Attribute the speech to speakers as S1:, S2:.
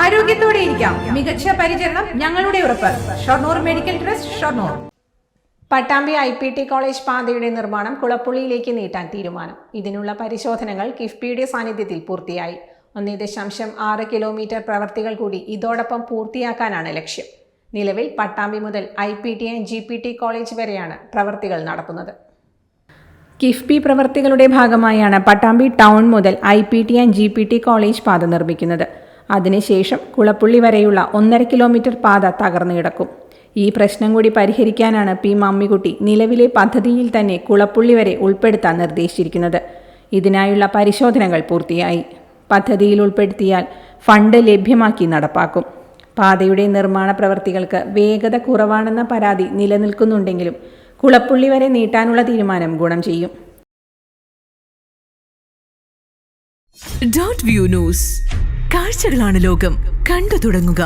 S1: ആരോഗ്യത്തോടെ ഇരിക്കാം. മികച്ച പരിചരണം ഞങ്ങളുടെ ഉറപ്പ്. Shoranur medical trust, Shoranur.
S2: Pattambi IPT college പാതയുടെ നിർമ്മാണം കുളപ്പുള്ളിയിലേക്ക് നീട്ടാൻ തീരുമാനം. ഇതിനുള്ള പരിശോധനകൾ കിഫ്ബിയുടെ സാന്നിധ്യത്തിൽ പൂർത്തിയായി. 1.6 കിലോമീറ്റർ പ്രവൃത്തികൾ കൂടി ഇതോടൊപ്പം പൂർത്തിയാക്കാനാണ് ലക്ഷ്യം. നിലവിൽ പട്ടാമ്പി മുതൽ IPT ആൻഡ് GPT കോളേജ് വരെയാണ് പ്രവൃത്തികൾ നടക്കുന്നത്. കിഫ്ബി പ്രവൃത്തികളുടെ ഭാഗമായാണ് പട്ടാമ്പി ടൗൺ മുതൽ IPT ആൻഡ് GPT കോളേജ് പാത നിർമ്മിക്കുന്നത്. അതിനുശേഷം കുളപ്പുള്ളി വരെയുള്ള 1.5 കിലോമീറ്റർ പാത തകർന്നു കിടക്കും. ഈ പ്രശ്നം കൂടി പരിഹരിക്കാനാണ് P. മമ്മിക്കുട്ടി നിലവിലെ പദ്ധതിയിൽ തന്നെ കുളപ്പുള്ളി വരെ ഉൾപ്പെടുത്താൻ നിർദ്ദേശിച്ചിരിക്കുന്നത്. ഇതിനായുള്ള പരിശോധനകൾ പൂർത്തിയായി. പദ്ധതിയിൽ ഉൾപ്പെടുത്തിയാൽ ഫണ്ട് ലഭ്യമാക്കി നടപ്പാക്കും. പാതയുടെ നിർമ്മാണ പ്രവൃത്തികൾക്ക് വേഗത കുറവാണെന്ന പരാതി നിലനിൽക്കുന്നുണ്ടെങ്കിലും കുളപ്പുള്ളി വരെ നീട്ടാനുള്ള തീരുമാനം ഗുണം ചെയ്യും.
S3: Dot view news. കാഴ്ചകളാണ് ലോകം. കണ്ടു തുടങ്ങുക.